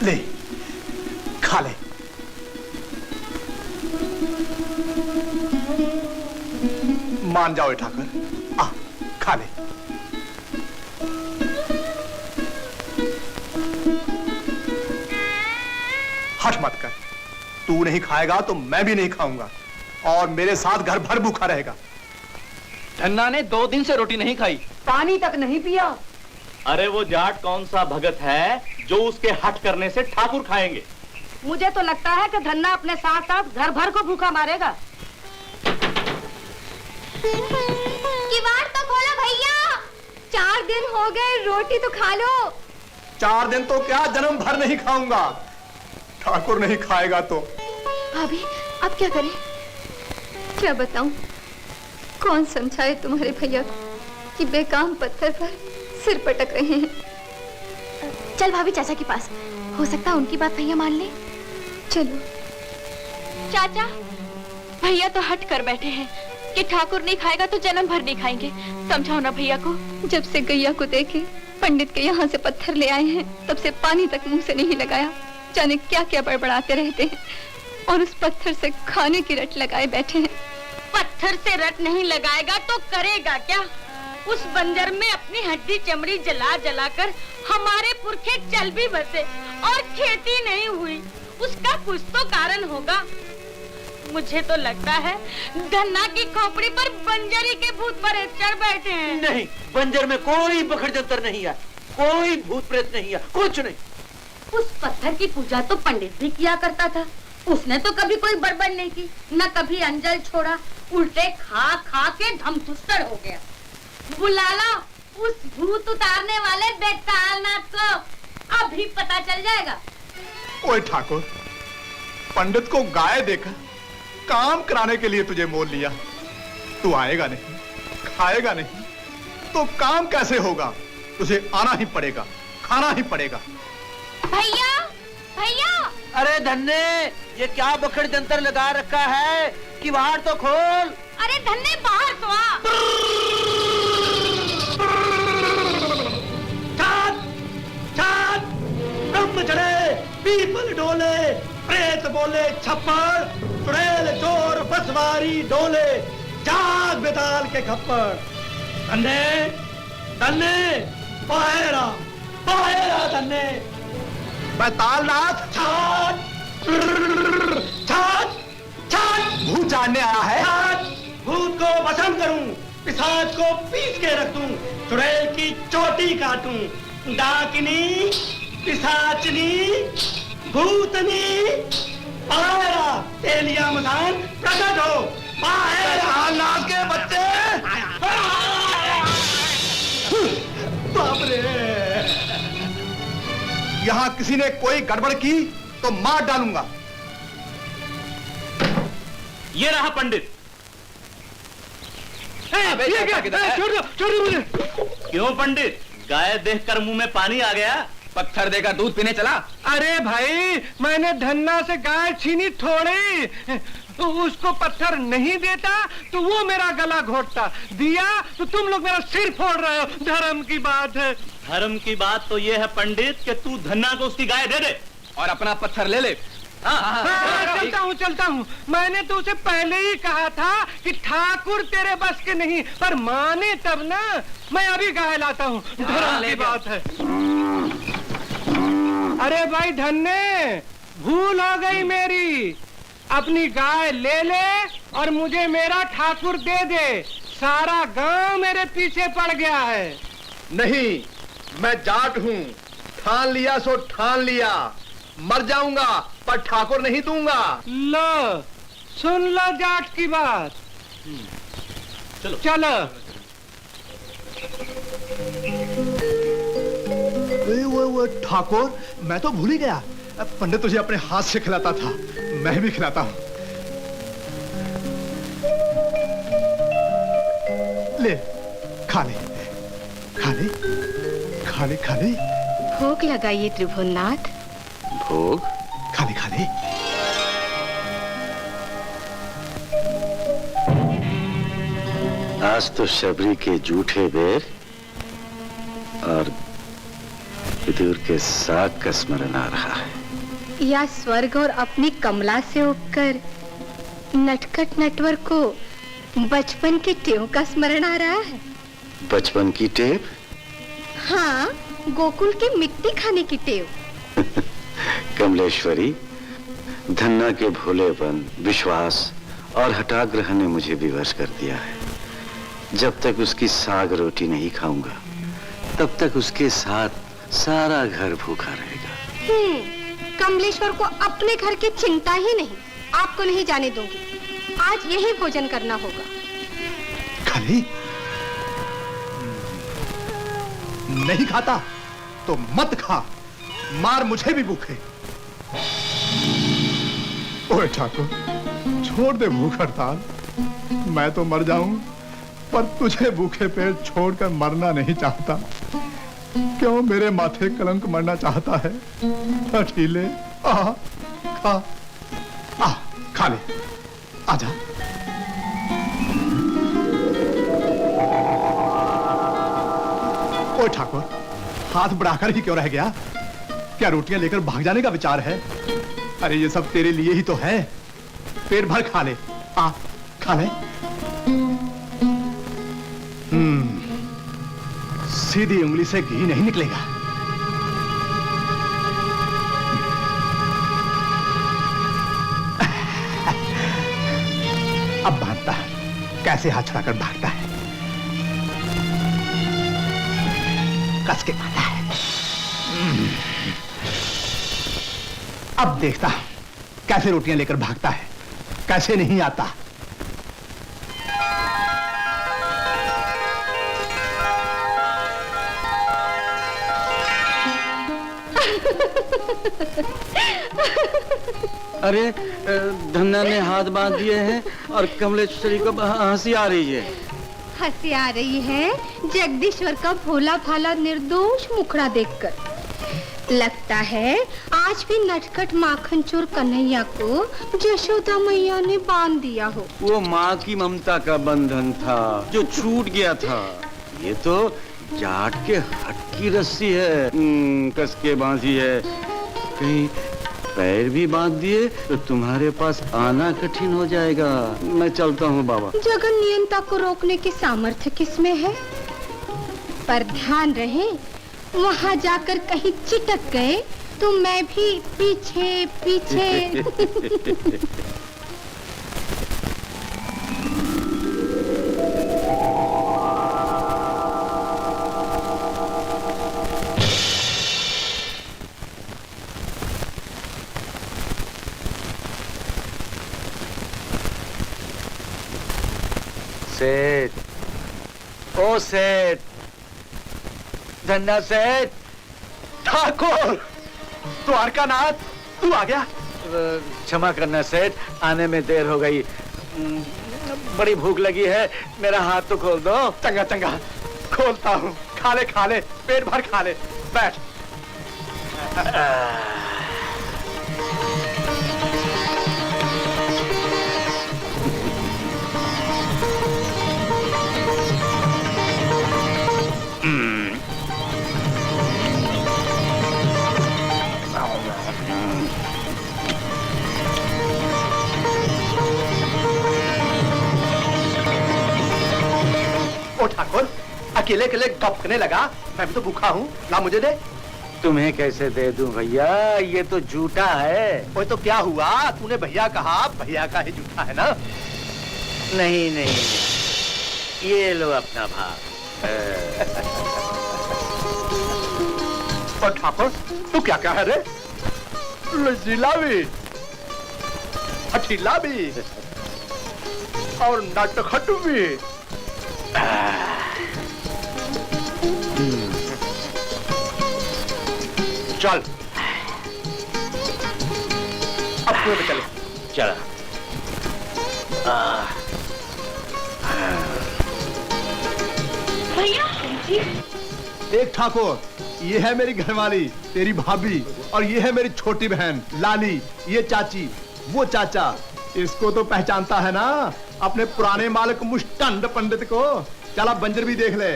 ले, खा ले। मान जाओ ठाकुर, आ खा ले। हट मत कर। तू नहीं खाएगा तो मैं भी नहीं खाऊंगा और मेरे साथ घर भर भूखा रहेगा। धन्ना ने 2 दिन से रोटी नहीं खाई, पानी तक नहीं पिया। अरे वो जाट कौन सा भगत है जो उसके हट करने से ठाकुर खाएंगे? मुझे तो लगता है कि धन्ना अपने साथ साथ घर भर को भूखा मारेगा। किवाड़ तो खोलो भैया, 4 दिन हो गए, रोटी तो खा लो। 4 दिन तो क्या, जन्म भर नहीं खाऊंगा। ठाकुर नहीं खाएगा तो। भाभी अब क्या करें? क्या बताऊं? कौन समझाए तुम्हारे भैया को कि बेकाम पत्थर पर सिर पटक रहे हैं। चल भाभी चाचा के पास, हो सकता है उनकी बात भैया मान ले। चलो। चाचा, भैया तो हट कर बैठे हैं कि ठाकुर नहीं खाएगा तो जन्म भर नहीं खाएंगे। समझाओ ना भैया को। जब से गैया को देखे पंडित के यहाँ से पत्थर ले आए हैं, तब से पानी तक मुंह से नहीं लगाया। जाने क्या क्या बड़बड़ाते रहते हैं और उस पत्थर से खाने की रट लगाए बैठे हैं। पत्थर से रट नहीं लगाएगा तो करेगा क्या? उस बंजर में अपनी हड्डी चमड़ी जला जला कर हमारे पुरखे चल भी बसे और खेती नहीं हुई। उसका कुछ तो कारण होगा। मुझे तो लगता है धन्ना की खोपड़ी पर बंजरी के भूत पर चढ़ बैठे हैं। नहीं, बंजर में कोई बखड़ जंतर नहीं है, कोई भूत प्रेत नहीं है, कुछ नहीं। उस पत्थर की पूजा तो पंडित भी किया करता था। उसने तो कभी कोई बड़बड़ नहीं की, न कभी अंजल छोड़ा। उल्टे खा खा के धमथुस्तर हो गया। बुला लो उस भूत उतारने वाले बेतालनाथ को, अभी पता चल जाएगा। ओए ठाकुर, पंडित को गाय देकर काम कराने के लिए तुझे मोल लिया। तू आएगा नहीं, खाएगा नहीं, तो काम कैसे होगा? तुझे आना ही पड़ेगा, खाना ही पड़ेगा। भैया, भैया! अरे धन्ने, ये क्या बखड़ जंतर लगा रखा है? किवाड़ तो खोल। अरे धन्ने बाहर तो आ। छात, छात, ब्रह्म चढ़े, पीपल डोले, प्रेत बोले छप्पर, चुड़ैल चोर बसवारी डोले, जाग बेताल के खप्पर। धन्ने, धन्ने, पायरा, पायरा धन्ने। बेतालनाथ, छात, छात, छात। भूत जानने आया है। छात, भूत को भस्म करूं, पिशाच को पीस के रख दूं, चुड़ैल की चोटी काटूं, डाकिनी, पिशाचनी, भूतनी, पायरा, तेलिया मसान प्रकट हो। पायरा के बच्चे। बाप रे! यहाँ किसी ने कोई गड़बड़ की तो मार डालूंगा। ये रहा पंडित। छोड़ मुझे। क्यों पंडित, गाय देखकर मुंह में पानी आ गया? पत्थर देकर दूध पीने चला? अरे भाई, मैंने धन्ना से गाय छीनी थोड़ी। उसको पत्थर नहीं देता तो वो मेरा गला घोटता, दिया तो तुम लोग मेरा सिर फोड़ रहे हो। धर्म की बात है। धर्म की बात तो ये है पंडित कि तू धन्ना को उसकी गाय दे दे और अपना पत्थर ले ले। चलता हूँ। मैंने तो उसे पहले ही कहा था कि ठाकुर तेरे बस के नहीं, पर माने तब ना। मैं अभी गाय लाता हूँ। धर्म की बात है। अरे भाई धन्ने, भूल हो गई मेरी। अपनी गाय ले ले और मुझे मेरा ठाकुर दे दे। सारा गांव मेरे पीछे पड़ गया है। नहीं, मैं जाट हूँ, ठान लिया सो ठान लिया। मर जाऊंगा पर ठाकुर नहीं दूंगा। लो, सुन लो जाट की बात। चलो चलो। वो ठाकुर, मैं तो भूल ही गया। पंडित तुझे अपने हाथ से खिलाता था, मैं भी खिलाता हूँ। ले, खा ले, खा ले, खा ले, खा ले। भोग लगाइए त्रिभुवननाथ। भोग? खा ले, खा ले। आज तो शबरी के जूठे बेर और विदुर के साग का स्मरण आ रहा है, या स्वर्ग और अपनी कमला से उठकर नटखट नटवर को बचपन के टेव का स्मरण आ रहा है। बचपन की टेप? हाँ, गोकुल की मिट्टी खाने की टेव। कमलेश्वरी, धन्ना के भोलेपन, विश्वास और हठाग्रह ने मुझे विवश कर दिया है। जब तक उसकी साग रोटी नहीं खाऊंगा, तब तक उसके साथ सारा घर भूखा रहेगा। कमलेश्वर को अपने घर की चिंता ही नहीं, आपको नहीं जाने दूंगी। आज यही भोजन करना होगा। खाली नहीं खाता तो मत खा, मार मुझे भी भूखे। ओए ठाकुर, छोड़ दे भूख हड़ताल। मैं तो मर जाऊं, पर तुझे भूखे पेट छोड़कर मरना नहीं चाहता। क्यों मेरे माथे कलंक मरना चाहता है? हठीले, खा ले, आजा। ओए ठाकुर, हाथ बढ़ाकर ही क्यों रह गया? क्या रोटियां लेकर भाग जाने का विचार है? अरे ये सब तेरे लिए ही तो है। पेट भर खा ले, खा ले। सीधी उंगली से घी नहीं निकलेगा। अब भागता है, कैसे हाथ छुड़ाकर भागता है, कस के खाता है। अब देखता कैसे रोटियां लेकर भागता है, कैसे नहीं आता। अरे धन्ना ने हाथ बांध दिए हैं और कमलेश्वरी को हंसी आ रही है। हंसी आ रही है जगदीश्वर का भोला भाला निर्दोष मुखड़ा देखकर। लगता है आज भी नटखट माखन चोर कन्हैया को यशोदा मैया ने बांध दिया हो। वो माँ की ममता का बंधन था जो छूट गया था। ये तो जाट के हट की रस्सी है, कस के बांधी है। कहीं पैर भी बांध दिए तो तुम्हारे पास आना कठिन हो जाएगा। मैं चलता हूँ बाबा। जगन नियंता को रोकने की सामर्थ्य किसमें है? पर ध्यान रहे, वहाँ जाकर कहीं चिटक गए तो मैं भी पीछे पीछे। सेठ, ओ सेठ, धन्ना सेठ। ठाकुर, द्वारकानाथ, तू आ गया? क्षमा करना सेठ, आने में देर हो गई। बड़ी भूख लगी है, मेरा हाथ तो खोल दो। चंगा चंगा, खोलता हूँ। खा ले, पेट भर खा ले। बैठ। ओ ठाकुर, अकेले अकेले गपकने लगा। मैं भी तो भूखा हूँ, ला मुझे दे। तुम्हें कैसे दे दूं भैया, ये तो झूठा है। ओए तो क्या हुआ? तूने भैया कहा, भैया का ही झूठा है ना? नहीं नहीं, ये लो अपना भाग। और ठाकुर, तू क्या क्या है रे? लजीला भी, हठीला भी और नटखट भी। चल, अब कुएं पे चले। चला। भैया जी। देख ठाकुर, ये है मेरी घरवाली, तेरी भाभी, और ये है मेरी छोटी बहन लाली, ये चाची, वो चाचा। इसको तो पहचानता है ना, अपने पुराने मालिक मुष्टंड पंडित को। चला बंजर भी देख ले।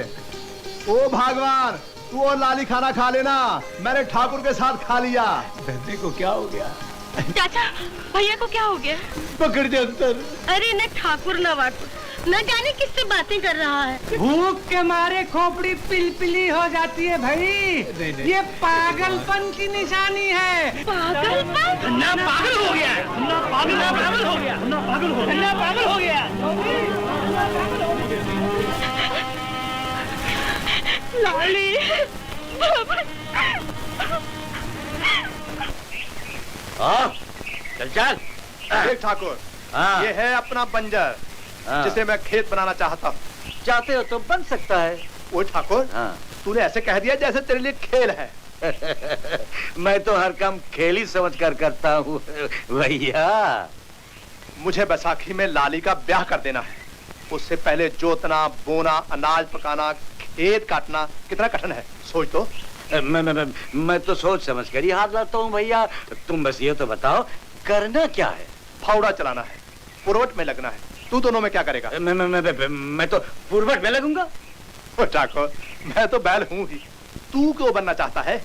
ओ भगवान, तू और लाली खाना खा लेना, मैंने ठाकुर के साथ खा लिया। बेटे को क्या हो गया? चाचा भैया को क्या हो गया? पकड़ दे अंदर। अरे न ठाकुर न वाकुर, न जाने किससे बातें कर रहा है। भूख के मारे खोपड़ी पिलपिली हो जाती है भाई। ये पागलपन की निशानी है। पागलपन? ना पागल हो गया, ना पागल हो गया, ना पागल हो गया, ना पागल हो गया। लाली चल चल। देख ठाकुर, हाँ। ये है अपना बंजर, हाँ। जिसे मैं खेत बनाना चाहता हूँ। चाहते हो तो बन सकता है। ओ ठाकुर, हाँ। तूने ऐसे कह दिया जैसे तेरे लिए खेल है। मैं तो हर काम खेल ही समझ कर करता हूँ भैया। मुझे बैसाखी में लाली का ब्याह कर देना है। उससे पहले जोतना, बोना, अनाज पकाना, खेत काटना कितना कठिन है, सोच तो। मैं तो सोच समझ कर ही हाथ लाता हूँ भैया। तुम बस ये तो बताओ करना क्या है? फावड़ा चलाना है, पुरवट में लगना है। तू दोनों में क्या करेगा? मैं तो पुरवट में लगूंगा। ओ ठाकुर, मैं तो बैल हूँ ही, तू क्यों बनना चाहता है?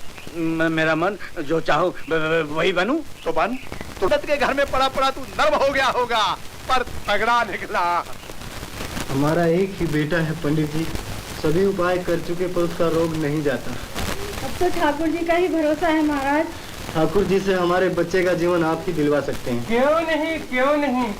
मेरा मन जो चाहूँ वही बनूं। तो बन। तुरंत के घर में पड़ा पड़ा तू नर्म हो गया होगा, पर तगड़ा निकला। हमारा एक ही बेटा है पंडित जी, सभी उपाय कर चुके पर उसका रोग नहीं जाता। अब तो ठाकुर जी का ही भरोसा है महाराज। ठाकुर जी से हमारे बच्चे का जीवन आप ही दिलवा सकते हैं। क्यों नहीं, क्यों नहीं।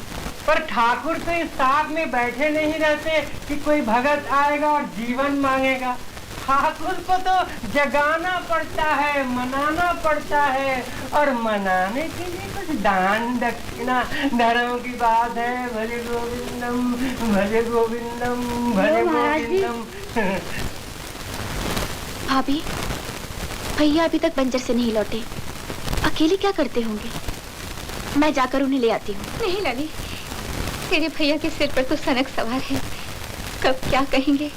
पर ठाकुर तो इस साथ में बैठे नहीं रहते कि कोई भगत आएगा और जीवन मांगेगा। ठाकुर को तो जगाना पड़ता है, मनाना पड़ता है, और मनाने के लिए कुछ दान दक्षिणा धर्म की बात है। भले गोविंदम, भले गोविंदम, भले गोविंदम। भाभी, भैया अभी तक बंजर से नहीं लौटे, अकेले क्या करते होंगे? मैं जाकर उन्हें ले आती हूँ। नहीं लाली, तेरे भैया के सिर पर तो सनक सवार है, कब क्या कहेंगे,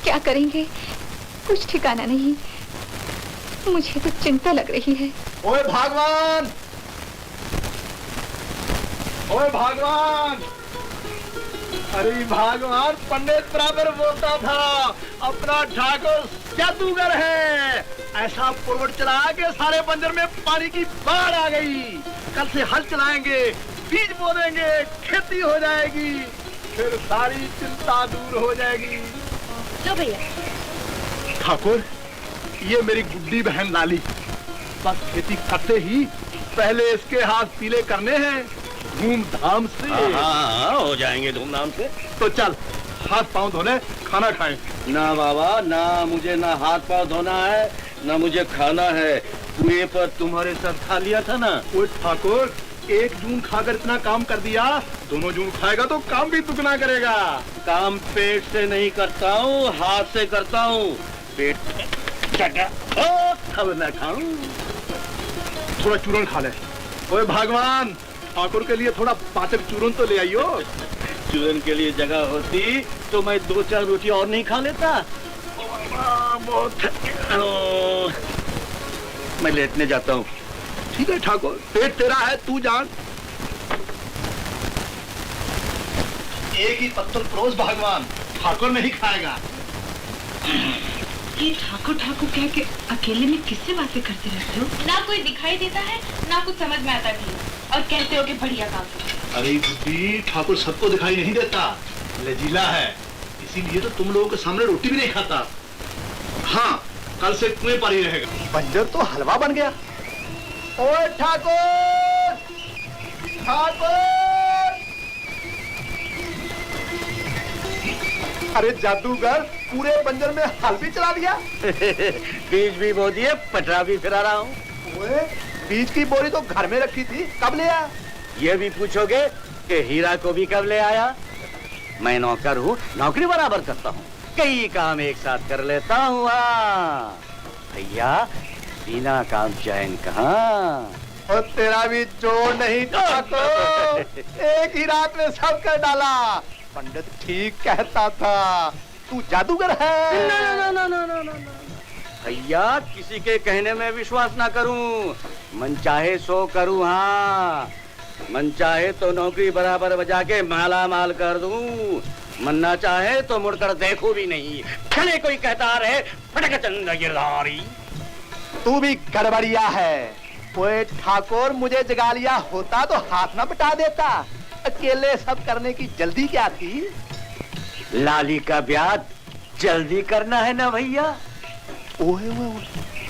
क्या करेंगे, कुछ ठिकाना नहीं। मुझे तो चिंता लग रही है। ओए भगवान, ओए भगवान, अरे भगवान, पंडित बराबर बोलता था अपना ठाकुर जादूगर है। ऐसा पुरवट चला के सारे बंजर में पानी की बाढ़ आ गई। कल से हल चलाएंगे, बीज बो देंगे, खेती हो जाएगी, फिर सारी चिंता दूर हो जाएगी। लो भैया। ठाकुर, ये मेरी गुड्डी बहन लाली, बस खेती करते ही पहले इसके हाथ पीले करने हैं धूमधाम से। हाँ, हो जाएंगे धूमधाम से। तो चल हाथ पांव धोने, खाना खाएं। ना बाबा, ना मुझे ना हाथ पाँव धोना है, ना मुझे खाना है। कुएं पर तुम्हारे साथ खा लिया था ना। वो ठाकुर, एक जून खाकर इतना काम कर दिया, दोनों जून खाएगा तो काम भी दुगना करेगा। काम पेट से नहीं करता हूँ, हाथ से करता हूँ। पेट अब मैं खाऊं। थोड़ा चूरन खा ले। ओए भगवान, ठाकुर के लिए थोड़ा पाचक चूरन तो ले आइयो। चूरन के लिए जगह होती तो मैं 2-4 रोटी और नहीं खा लेता। बहुत मैं लेटने जाता हूँ। ठीक है ठाकुर, पेट तेरा है, तू जान। एक ही पत्तल परोस भगवान, ठाकुर नहीं खाएगा। ये ठाकुर ठाकुर कह के अकेले में किससे बातें करते रहते हो? ना कोई दिखाई देता है, ना कुछ समझ में आता भी, और कहते हो कि बढ़िया काम। अरे बुद्धि, ठाकुर सबको दिखाई नहीं देता, लजीला है, इसीलिए तो तुम लोगों के सामने रोटी भी नहीं खाता। हाँ, कल से कुएं पर ही रहेगा। बंजर तो हलवा बन गया। ओए ठाकुर, ठाकुर, अरे जादूगर, पूरे बंजर में हल भी चला दिया। बीज भी बो दिए, पटरा भी फिरा रहा हूँ। ओए, बीज की बोरी तो घर में रखी थी, कब ले आया? ये भी पूछोगे कि हीरा को भी कब ले आया? मैं नौकर हूँ, नौकरी बराबर करता हूँ, कई काम एक साथ कर लेता हूँ। हाँ भैया, बिना काम चैन कहाँ। और तेरा भी जोड़ नहीं ठाकुर, एक ही रात में सब कर डाला। पंडित ठीक कहता था, तू जादूगर है। ना भैया, किसी के कहने में विश्वास ना करूं, मन चाहे सो करूं। हाँ, मन चाहे तो नौकरी बराबर बजा के माला माल कर दूं, मरना चाहे तो मुड़कर देखो भी नहीं, चले कोई कहता रहे फटक चंद गिरधारी। तू भी गड़बड़िया है। ओए ठाकुर, मुझे जगा लिया होता तो हाथ ना बटा देता। अकेले सब करने की जल्दी क्या थी? लाली का ब्याह जल्दी करना है ना भैया? ओए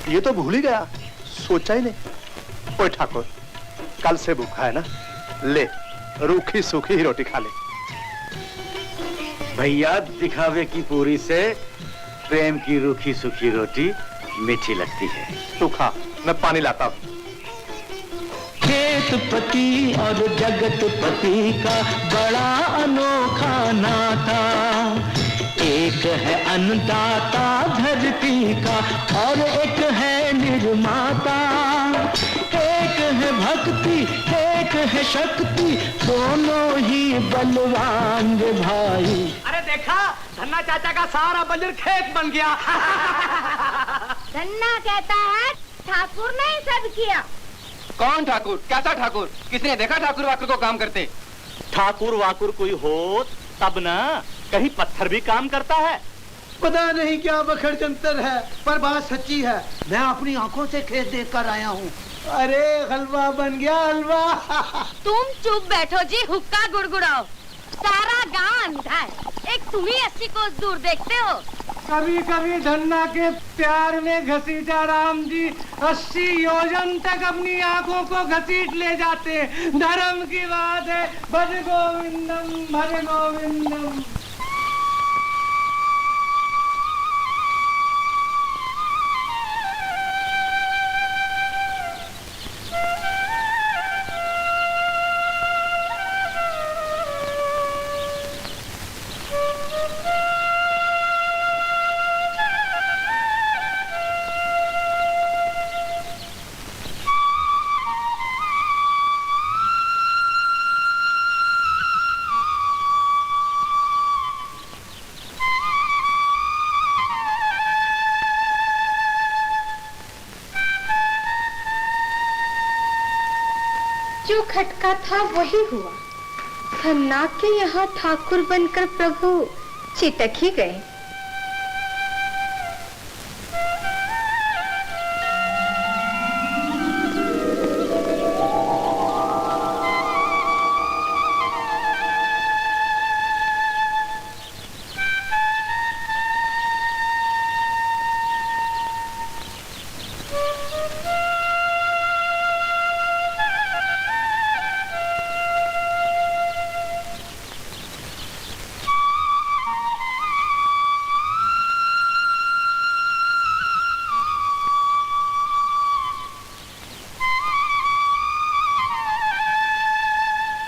ये तो भूल ही गया, सोचा ही नहीं। ओए ठाकुर, कल से भूखा है ना, ले रूखी सूखी ही रोटी खा ले। भैया दिखावे की पूरी से प्रेम की रूखी सूखी रोटी मीठी लगती है। तू खा, मैं पानी लाता हूँ। खेतपति और जगतपति का बड़ा अनोखा नाता, एक है अन्नदाता धरती का और एक है निर्माता, एक है भक्ति एक है शक्ति, दोनों ही बलवान रे भाई। अरे देखा, धन्ना चाचा का सारा बंजर खेत बन गया। धन्ना कहता है ठाकुर ने ही सब किया। कौन ठाकुर? कैसा ठाकुर? किसने देखा ठाकुर वाकुर को काम करते? ठाकुर वाकुर कोई हो तब ना, कहीं पत्थर भी काम करता है। पता नहीं क्या बखड़ जंतर है, पर बात सच्ची है। मैं अपनी आंखों से खेत देख कर आया हूँ। अरे हलवा बन गया, हलवा। तुम चुप बैठो जी, हुक्का गुड़गुड़ाओ। सारा गांव अंधा है, एक तुम ही 80 कोस दूर देखते हो। कभी कभी धन्ना के प्यार में घसीटा राम जी 80 योजन तक अपनी आंखों को घसीट ले जाते। धर्म की बात है। भज गोविंदम भज गोविंदम। जो खटका था वही हुआ। धन्ना के यहाँ ठाकुर बनकर प्रभु चिटक ही गए।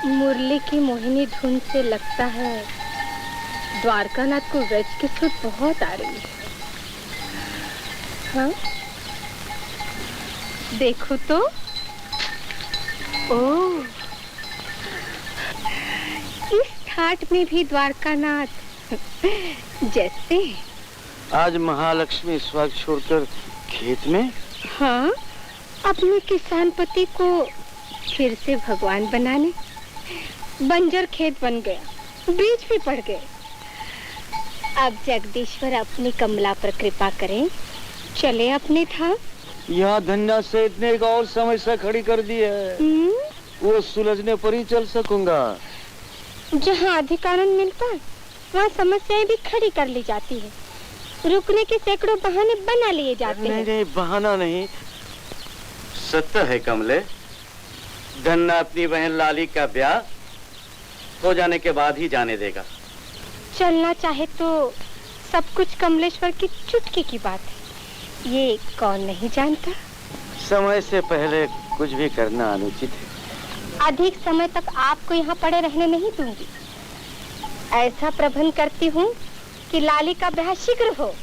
मुरली की मोहिनी धुन से लगता है द्वारकानाथ को व्रज की सुध बहुत आ रही है। हाँ? देखो तो। ओह, इस ठाट में भी द्वारकानाथ जैसे। आज महालक्ष्मी स्वर्ग छोड़कर खेत में? हाँ, अपने किसान पति को फिर से भगवान बनाने। बंजर खेत बन गया, बीज भी पड़ गए। अब जगदीश्वर अपनी कमला पर कृपा करें, चले अपने था। यहाँ धन्या से इतने एक और समस्या खड़ी कर दी है, वो सुलझने पर ही चल सकूंगा। जहाँ अधिकार मिलता है वहाँ समस्याएं भी खड़ी कर ली जाती है। रुकने के सैकड़ों बहाने बना लिए जाते हैं। नहीं, बहाना नहीं, सत्य है कमले। धन्ना अपनी बहन लाली का ब्याह हो जाने के बाद ही जाने देगा। चलना चाहे तो सब कुछ कमलेश्वर की चुटकी की बात है, ये कौन नहीं जानता। समय से पहले कुछ भी करना अनुचित है। अधिक समय तक आपको यहाँ पड़े रहने नहीं दूंगी। ऐसा प्रबंध करती हूँ कि लाली का ब्याह शीघ्र हो।